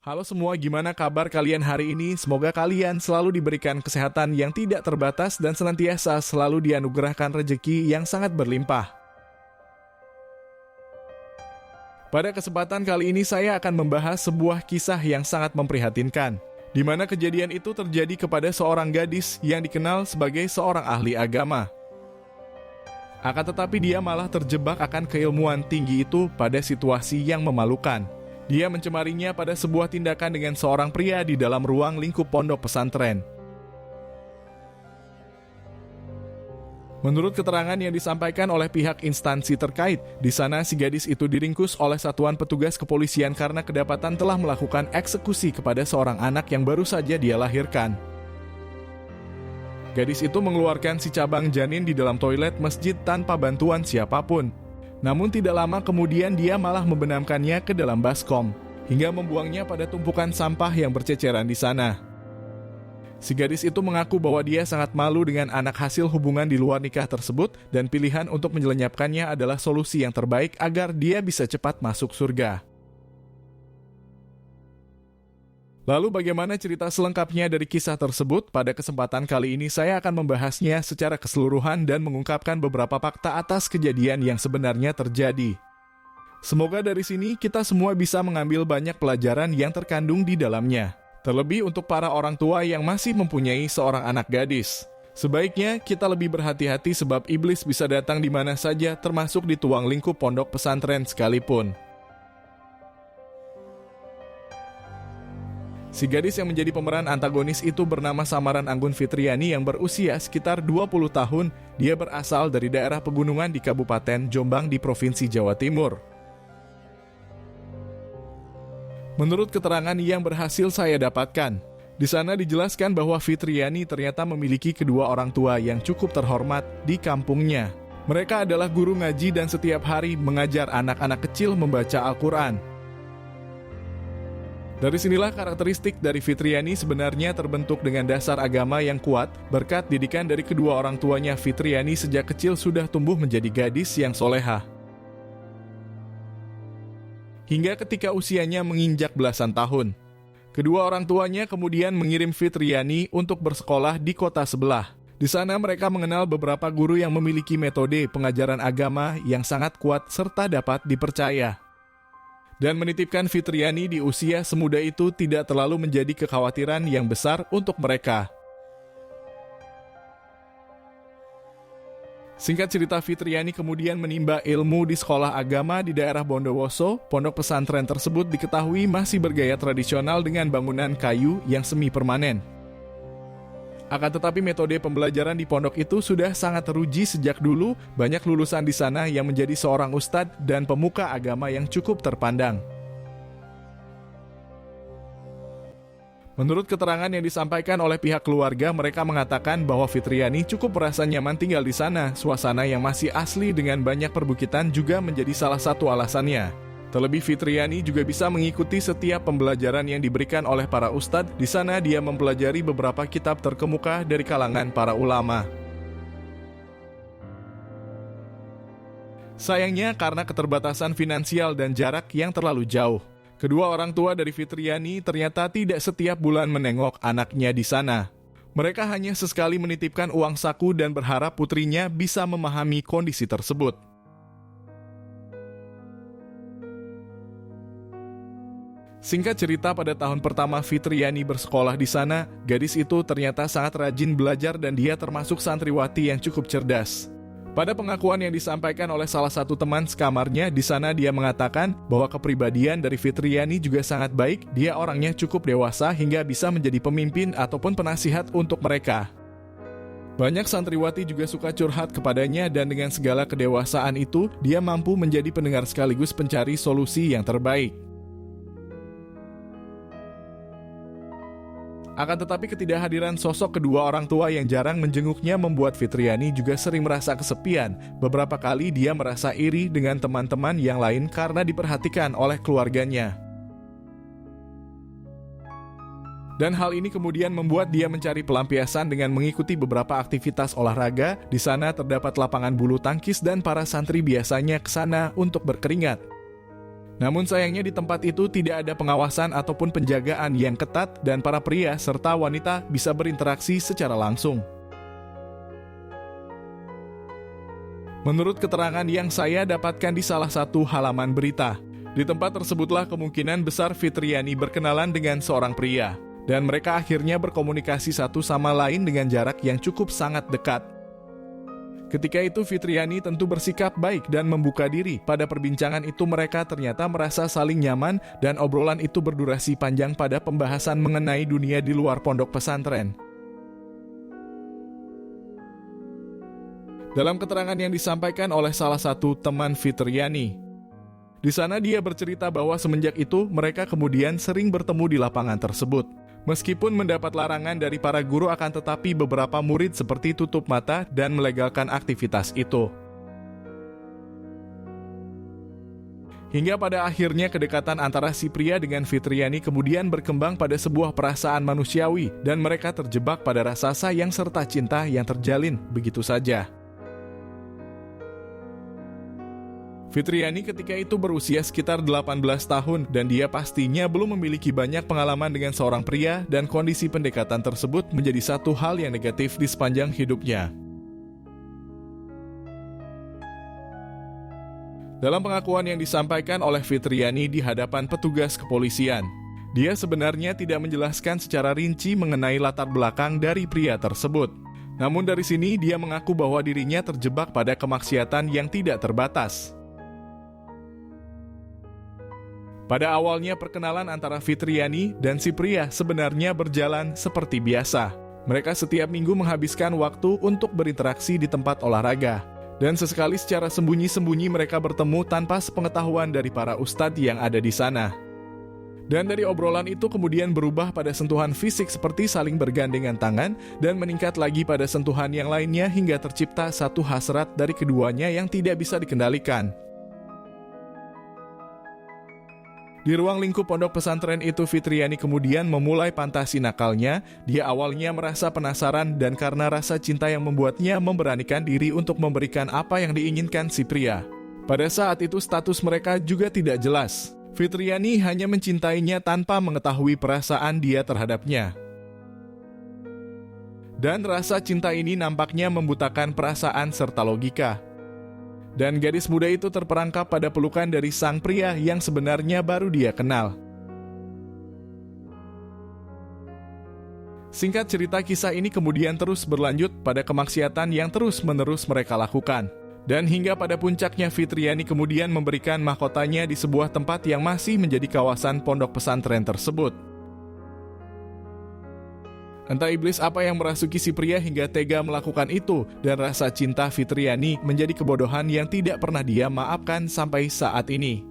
Halo semua, gimana kabar kalian hari ini? Semoga kalian selalu diberikan kesehatan yang tidak terbatas dan senantiasa selalu dianugerahkan rejeki yang sangat berlimpah. Pada kesempatan kali ini saya akan membahas sebuah kisah yang sangat memprihatinkan, di mana kejadian itu terjadi kepada seorang gadis yang dikenal sebagai seorang ahli agama. Akan tetapi dia malah terjebak akan keilmuan tinggi itu pada situasi yang memalukan. Dia mencemarinya pada sebuah tindakan dengan seorang pria di dalam ruang lingkup pondok pesantren. Menurut keterangan yang disampaikan oleh pihak instansi terkait, di sana si gadis itu diringkus oleh satuan petugas kepolisian karena kedapatan telah melakukan eksekusi kepada seorang anak yang baru saja dia lahirkan. Gadis itu mengeluarkan si cabang janin di dalam toilet masjid tanpa bantuan siapapun. Namun tidak lama kemudian dia malah membenamkannya ke dalam baskom, hingga membuangnya pada tumpukan sampah yang berceceran di sana. Si gadis itu mengaku bahwa dia sangat malu dengan anak hasil hubungan di luar nikah tersebut dan pilihan untuk menyelenyapkannya adalah solusi yang terbaik agar dia bisa cepat masuk surga. Lalu bagaimana cerita selengkapnya dari kisah tersebut? Pada kesempatan kali ini saya akan membahasnya secara keseluruhan dan mengungkapkan beberapa fakta atas kejadian yang sebenarnya terjadi. Semoga dari sini kita semua bisa mengambil banyak pelajaran yang terkandung di dalamnya. Terlebih untuk para orang tua yang masih mempunyai seorang anak gadis. Sebaiknya kita lebih berhati-hati sebab iblis bisa datang di mana saja termasuk di tuang lingkup pondok pesantren sekalipun. Si gadis yang menjadi pemeran antagonis itu bernama samaran Anggun Fitriani yang berusia sekitar 20 tahun. Dia berasal dari daerah pegunungan di Kabupaten Jombang di Provinsi Jawa Timur. Menurut keterangan yang berhasil saya dapatkan, di sana dijelaskan bahwa Fitriani ternyata memiliki kedua orang tua yang cukup terhormat di kampungnya. Mereka adalah guru ngaji dan setiap hari mengajar anak-anak kecil membaca Al-Quran. Dari sinilah karakteristik dari Fitriani sebenarnya terbentuk dengan dasar agama yang kuat, berkat didikan dari kedua orang tuanya. Fitriani sejak kecil sudah tumbuh menjadi gadis yang solehah. Hingga ketika usianya menginjak belasan tahun, kedua orang tuanya kemudian mengirim Fitriani untuk bersekolah di kota sebelah. Di sana mereka mengenal beberapa guru yang memiliki metode pengajaran agama yang sangat kuat serta dapat dipercaya. Dan menitipkan Fitriani di usia semuda itu tidak terlalu menjadi kekhawatiran yang besar untuk mereka. Singkat cerita, Fitriani kemudian menimba ilmu di sekolah agama di daerah Bondowoso. Pondok pesantren tersebut diketahui masih bergaya tradisional dengan bangunan kayu yang semi permanen. Akan tetapi metode pembelajaran di pondok itu sudah sangat teruji sejak dulu. Banyak lulusan di sana yang menjadi seorang ustadz dan pemuka agama yang cukup terpandang. Menurut keterangan yang disampaikan oleh pihak keluarga, mereka mengatakan bahwa Fitriani cukup merasa nyaman tinggal di sana. Suasana yang masih asli dengan banyak perbukitan juga menjadi salah satu alasannya. Terlebih Fitriani juga bisa mengikuti setiap pembelajaran yang diberikan oleh para ustadz. Di sana dia mempelajari beberapa kitab terkemuka dari kalangan para ulama. Sayangnya karena keterbatasan finansial dan jarak yang terlalu jauh, kedua orang tua dari Fitriani ternyata tidak setiap bulan menengok anaknya di sana. Mereka hanya sesekali menitipkan uang saku dan berharap putrinya bisa memahami kondisi tersebut. Singkat cerita, pada tahun pertama Fitriani bersekolah di sana, gadis itu ternyata sangat rajin belajar dan dia termasuk santriwati yang cukup cerdas. Pada pengakuan yang disampaikan oleh salah satu teman sekamarnya, di sana dia mengatakan bahwa kepribadian dari Fitriani juga sangat baik. Dia orangnya cukup dewasa hingga bisa menjadi pemimpin ataupun penasihat untuk mereka. Banyak santriwati juga suka curhat kepadanya dan dengan segala kedewasaan itu, dia mampu menjadi pendengar sekaligus pencari solusi yang terbaik. Akan tetapi ketidakhadiran sosok kedua orang tua yang jarang menjenguknya membuat Fitriani juga sering merasa kesepian. Beberapa kali dia merasa iri dengan teman-teman yang lain karena diperhatikan oleh keluarganya. Dan hal ini kemudian membuat dia mencari pelampiasan dengan mengikuti beberapa aktivitas olahraga. Di sana terdapat lapangan bulu tangkis dan para santri biasanya ke sana untuk berkeringat. Namun sayangnya di tempat itu tidak ada pengawasan ataupun penjagaan yang ketat dan para pria serta wanita bisa berinteraksi secara langsung. Menurut keterangan yang saya dapatkan di salah satu halaman berita, di tempat tersebutlah kemungkinan besar Fitriani berkenalan dengan seorang pria, dan mereka akhirnya berkomunikasi satu sama lain dengan jarak yang cukup sangat dekat. Ketika itu Fitriani tentu bersikap baik dan membuka diri. Pada perbincangan itu mereka ternyata merasa saling nyaman dan obrolan itu berdurasi panjang pada pembahasan mengenai dunia di luar pondok pesantren. Dalam keterangan yang disampaikan oleh salah satu teman Fitriani, di sana dia bercerita bahwa semenjak itu mereka kemudian sering bertemu di lapangan tersebut. Meskipun mendapat larangan dari para guru, akan tetapi beberapa murid seperti tutup mata dan melegalkan aktivitas itu. Hingga pada akhirnya kedekatan antara si pria dengan Fitriani kemudian berkembang pada sebuah perasaan manusiawi dan mereka terjebak pada rasa sayang serta cinta yang terjalin begitu saja. Fitriani ketika itu berusia sekitar 18 tahun dan dia pastinya belum memiliki banyak pengalaman dengan seorang pria dan kondisi pendekatan tersebut menjadi satu hal yang negatif di sepanjang hidupnya. Dalam pengakuan yang disampaikan oleh Fitriani di hadapan petugas kepolisian, dia sebenarnya tidak menjelaskan secara rinci mengenai latar belakang dari pria tersebut. Namun dari sini dia mengaku bahwa dirinya terjebak pada kemaksiatan yang tidak terbatas. Pada awalnya perkenalan antara Fitriani dan si pria sebenarnya berjalan seperti biasa. Mereka setiap minggu menghabiskan waktu untuk berinteraksi di tempat olahraga. Dan sesekali secara sembunyi-sembunyi mereka bertemu tanpa sepengetahuan dari para ustadz yang ada di sana. Dan dari obrolan itu kemudian berubah pada sentuhan fisik seperti saling bergandengan tangan dan meningkat lagi pada sentuhan yang lainnya hingga tercipta satu hasrat dari keduanya yang tidak bisa dikendalikan. Di ruang lingkup pondok pesantren itu Fitriani kemudian memulai fantasi nakalnya. Dia awalnya merasa penasaran dan karena rasa cinta yang membuatnya memberanikan diri untuk memberikan apa yang diinginkan si pria. Pada saat itu status mereka juga tidak jelas. Fitriani hanya mencintainya tanpa mengetahui perasaan dia terhadapnya. Dan rasa cinta ini nampaknya membutakan perasaan serta logika. Dan gadis muda itu terperangkap pada pelukan dari sang pria yang sebenarnya baru dia kenal. Singkat cerita, kisah ini kemudian terus berlanjut pada kemaksiatan yang terus-menerus mereka lakukan. Dan hingga pada puncaknya Fitriani kemudian memberikan mahkotanya di sebuah tempat yang masih menjadi kawasan pondok pesantren tersebut. Entah iblis apa yang merasuki si pria hingga tega melakukan itu, dan rasa cinta Fitriani menjadi kebodohan yang tidak pernah dia maafkan sampai saat ini.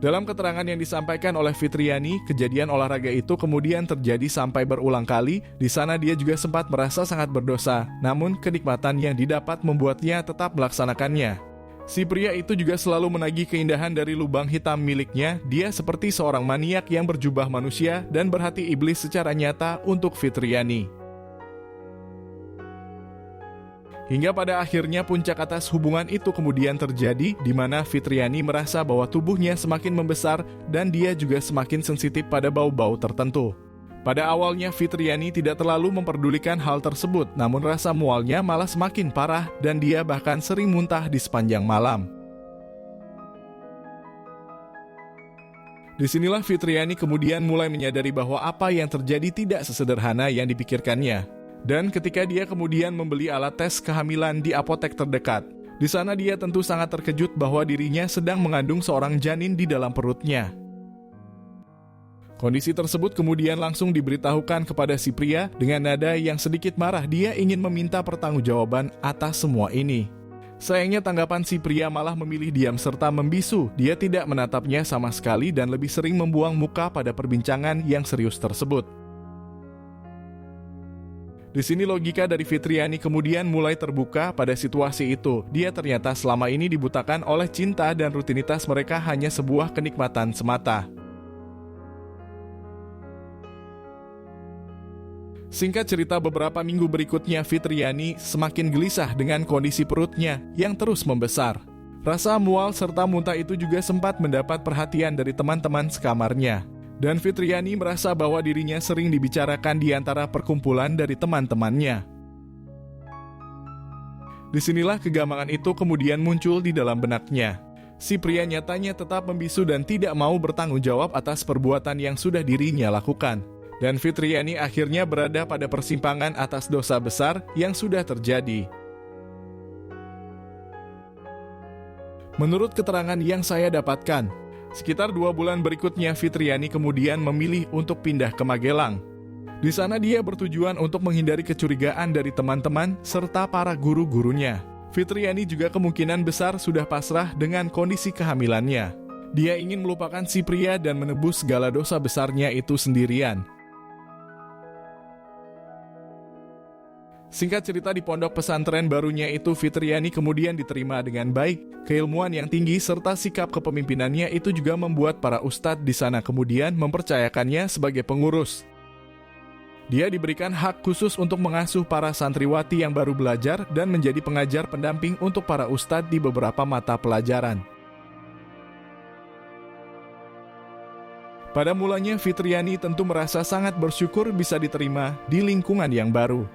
Dalam keterangan yang disampaikan oleh Fitriani, kejadian olahraga itu kemudian terjadi sampai berulang kali. Di sana dia juga sempat merasa sangat berdosa, namun kenikmatan yang didapat membuatnya tetap melaksanakannya. Si pria itu juga selalu menagih keindahan dari lubang hitam miliknya. Dia seperti seorang maniak yang berjubah manusia dan berhati iblis secara nyata untuk Fitriani. Hingga pada akhirnya puncak atas hubungan itu kemudian terjadi, di mana Fitriani merasa bahwa tubuhnya semakin membesar dan dia juga semakin sensitif pada bau-bau tertentu. Pada awalnya Fitriani tidak terlalu memperdulikan hal tersebut, namun rasa mualnya malah semakin parah dan dia bahkan sering muntah di sepanjang malam. Disinilah Fitriani kemudian mulai menyadari bahwa apa yang terjadi tidak sesederhana yang dipikirkannya. Dan ketika dia kemudian membeli alat tes kehamilan di apotek terdekat, di sana dia tentu sangat terkejut bahwa dirinya sedang mengandung seorang janin di dalam perutnya. Kondisi tersebut kemudian langsung diberitahukan kepada si pria dengan nada yang sedikit marah. Dia ingin meminta pertanggungjawaban atas semua ini. Sayangnya tanggapan si pria malah memilih diam serta membisu. Dia tidak menatapnya sama sekali dan lebih sering membuang muka pada perbincangan yang serius tersebut. Di sini logika dari Fitriani kemudian mulai terbuka pada situasi itu. Dia ternyata selama ini dibutakan oleh cinta dan rutinitas mereka hanya sebuah kenikmatan semata. Singkat cerita, beberapa minggu berikutnya Fitriani semakin gelisah dengan kondisi perutnya yang terus membesar. Rasa mual serta muntah itu juga sempat mendapat perhatian dari teman-teman sekamarnya. Dan Fitriani merasa bahwa dirinya sering dibicarakan di antara perkumpulan dari teman-temannya. Disinilah kegamangan itu kemudian muncul di dalam benaknya. Si pria nyatanya tetap membisu dan tidak mau bertanggung jawab atas perbuatan yang sudah dirinya lakukan. Dan Fitriani akhirnya berada pada persimpangan atas dosa besar yang sudah terjadi. Menurut keterangan yang saya dapatkan, sekitar 2 bulan berikutnya Fitriani kemudian memilih untuk pindah ke Magelang. Di sana dia bertujuan untuk menghindari kecurigaan dari teman-teman serta para guru-gurunya. Fitriani juga kemungkinan besar sudah pasrah dengan kondisi kehamilannya. Dia ingin melupakan si pria dan menebus segala dosa besarnya itu sendirian. Singkat cerita, di pondok pesantren barunya itu Fitriani kemudian diterima dengan baik. Keilmuan yang tinggi serta sikap kepemimpinannya itu juga membuat para ustadz di sana kemudian mempercayakannya sebagai pengurus. Dia diberikan hak khusus untuk mengasuh para santriwati yang baru belajar dan menjadi pengajar pendamping untuk para ustadz di beberapa mata pelajaran. Pada mulanya Fitriani tentu merasa sangat bersyukur bisa diterima di lingkungan yang baru.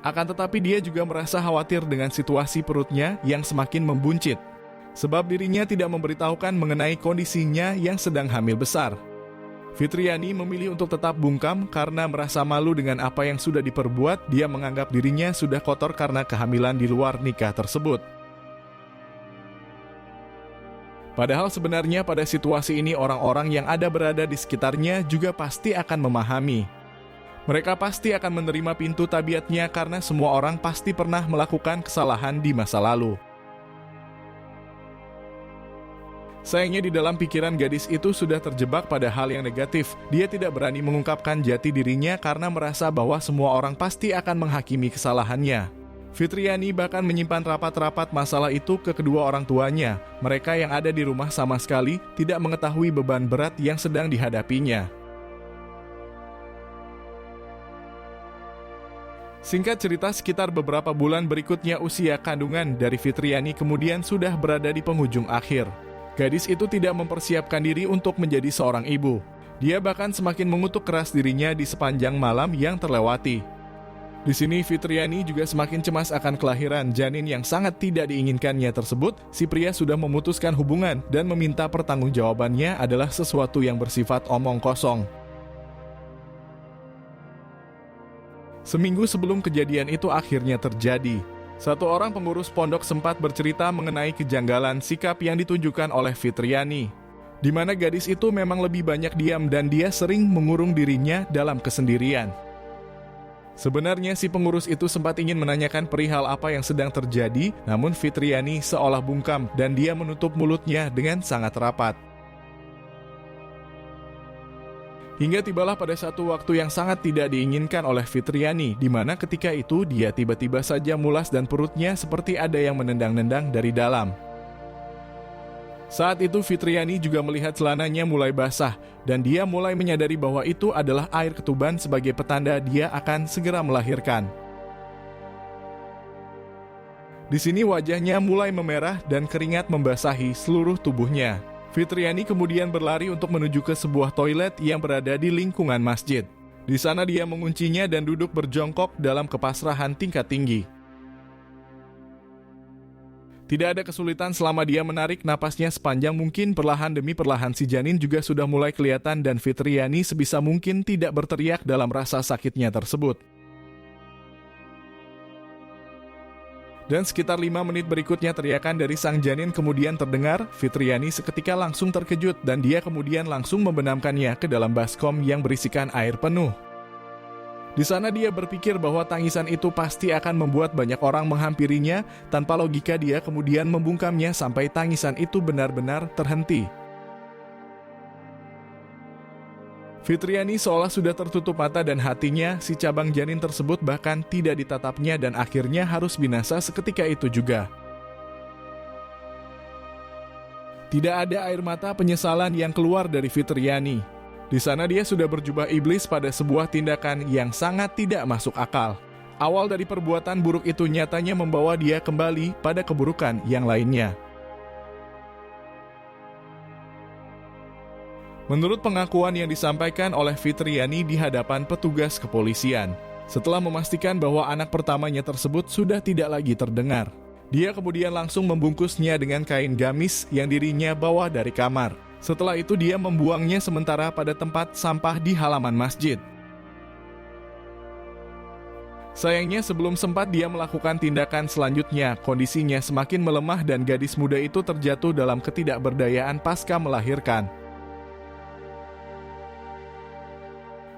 Akan tetapi dia juga merasa khawatir dengan situasi perutnya yang semakin membuncit, sebab dirinya tidak memberitahukan mengenai kondisinya yang sedang hamil besar. Fitriani memilih untuk tetap bungkam karena merasa malu dengan apa yang sudah diperbuat. Dia menganggap dirinya sudah kotor karena kehamilan di luar nikah tersebut. Padahal sebenarnya pada situasi ini orang-orang yang ada berada di sekitarnya juga pasti akan memahami. Mereka pasti akan menerima pintu tabiatnya karena semua orang pasti pernah melakukan kesalahan di masa lalu. Sayangnya di dalam pikiran gadis itu sudah terjebak pada hal yang negatif. Dia tidak berani mengungkapkan jati dirinya karena merasa bahwa semua orang pasti akan menghakimi kesalahannya. Fitriani bahkan menyimpan rapat-rapat masalah itu ke kedua orang tuanya. Mereka yang ada di rumah sama sekali tidak mengetahui beban berat yang sedang dihadapinya. Singkat cerita, sekitar beberapa bulan berikutnya usia kandungan dari Fitriani kemudian sudah berada di penghujung akhir. Gadis itu tidak mempersiapkan diri untuk menjadi seorang ibu. Dia bahkan semakin mengutuk keras dirinya di sepanjang malam yang terlewati. Di sini Fitriani juga semakin cemas akan kelahiran janin yang sangat tidak diinginkannya tersebut. Si pria sudah memutuskan hubungan dan meminta pertanggungjawabannya adalah sesuatu yang bersifat omong kosong. Seminggu sebelum kejadian itu akhirnya terjadi. Satu orang pengurus pondok sempat bercerita mengenai kejanggalan sikap yang ditunjukkan oleh Fitriani, di mana gadis itu memang lebih banyak diam dan dia sering mengurung dirinya dalam kesendirian. Sebenarnya si pengurus itu sempat ingin menanyakan perihal apa yang sedang terjadi, namun Fitriani seolah bungkam dan dia menutup mulutnya dengan sangat rapat. Hingga tibalah pada satu waktu yang sangat tidak diinginkan oleh Fitriani, di mana ketika itu dia tiba-tiba saja mulas dan perutnya seperti ada yang menendang-nendang dari dalam. Saat itu Fitriani juga melihat celananya mulai basah, dan dia mulai menyadari bahwa itu adalah air ketuban sebagai petanda dia akan segera melahirkan. Di sini wajahnya mulai memerah dan keringat membasahi seluruh tubuhnya. Fitriani kemudian berlari untuk menuju ke sebuah toilet yang berada di lingkungan masjid. Di sana dia menguncinya dan duduk berjongkok dalam kepasrahan tingkat tinggi. Tidak ada kesulitan selama dia menarik napasnya sepanjang mungkin. Perlahan demi perlahan si janin juga sudah mulai kelihatan dan Fitriani sebisa mungkin tidak berteriak dalam rasa sakitnya tersebut. Dan sekitar 5 menit berikutnya teriakan dari sang janin kemudian terdengar. Fitriani seketika langsung terkejut dan dia kemudian langsung membenamkannya ke dalam baskom yang berisikan air penuh. Di sana dia berpikir bahwa tangisan itu pasti akan membuat banyak orang menghampirinya. Tanpa logika dia kemudian membungkamnya sampai tangisan itu benar-benar terhenti. Fitriani seolah sudah tertutup mata dan hatinya, si cabang janin tersebut bahkan tidak ditatapnya dan akhirnya harus binasa seketika itu juga. Tidak ada air mata penyesalan yang keluar dari Fitriani. Di sana dia sudah berjubah iblis pada sebuah tindakan yang sangat tidak masuk akal. Awal dari perbuatan buruk itu nyatanya membawa dia kembali pada keburukan yang lainnya. Menurut pengakuan yang disampaikan oleh Fitriani di hadapan petugas kepolisian, setelah memastikan bahwa anak pertamanya tersebut sudah tidak lagi terdengar, dia kemudian langsung membungkusnya dengan kain gamis yang dirinya bawa dari kamar. Setelah itu dia membuangnya sementara pada tempat sampah di halaman masjid. Sayangnya sebelum sempat dia melakukan tindakan selanjutnya, kondisinya semakin melemah dan gadis muda itu terjatuh dalam ketidakberdayaan pasca melahirkan.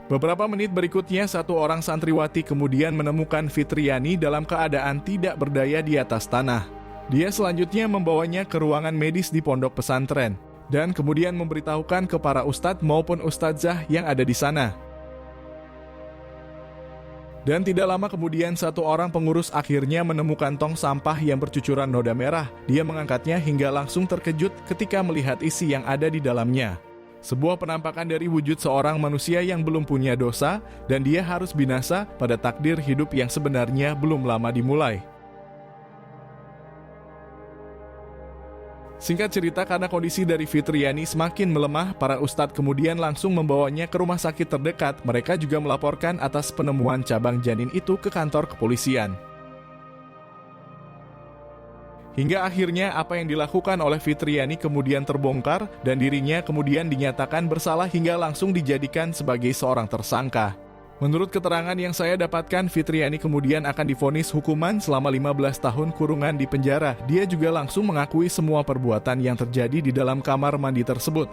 Beberapa menit berikutnya, satu orang santriwati kemudian menemukan Fitriani dalam keadaan tidak berdaya di atas tanah. Dia selanjutnya membawanya ke ruangan medis di pondok pesantren, dan kemudian memberitahukan ke para ustadz maupun ustadzah yang ada di sana. Dan tidak lama kemudian, satu orang pengurus akhirnya menemukan tong sampah yang bercucuran noda merah. Dia mengangkatnya hingga langsung terkejut ketika melihat isi yang ada di dalamnya. Sebuah penampakan dari wujud seorang manusia yang belum punya dosa, dan dia harus binasa pada takdir hidup yang sebenarnya belum lama dimulai. Singkat cerita, karena kondisi dari Fitriani semakin melemah, para ustadz kemudian langsung membawanya ke rumah sakit terdekat. Mereka juga melaporkan atas penemuan cabang janin itu ke kantor kepolisian. Hingga akhirnya apa yang dilakukan oleh Fitriani kemudian terbongkar dan dirinya kemudian dinyatakan bersalah hingga langsung dijadikan sebagai seorang tersangka. Menurut keterangan yang saya dapatkan, Fitriani kemudian akan divonis hukuman selama 15 tahun kurungan di penjara. Dia juga langsung mengakui semua perbuatan yang terjadi di dalam kamar mandi tersebut.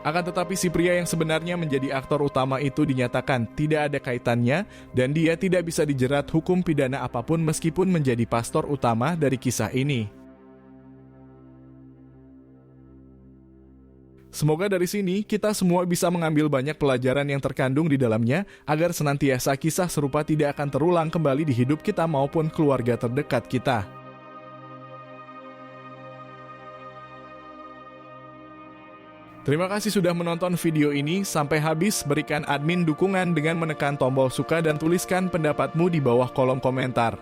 Akan tetapi si pria yang sebenarnya menjadi aktor utama itu dinyatakan tidak ada kaitannya dan dia tidak bisa dijerat hukum pidana apapun meskipun menjadi pastor utama dari kisah ini. Semoga dari sini kita semua bisa mengambil banyak pelajaran yang terkandung di dalamnya agar senantiasa kisah serupa tidak akan terulang kembali di hidup kita maupun keluarga terdekat kita. Terima kasih sudah menonton video ini sampai habis. Berikan admin dukungan dengan menekan tombol suka dan tuliskan pendapatmu di bawah kolom komentar.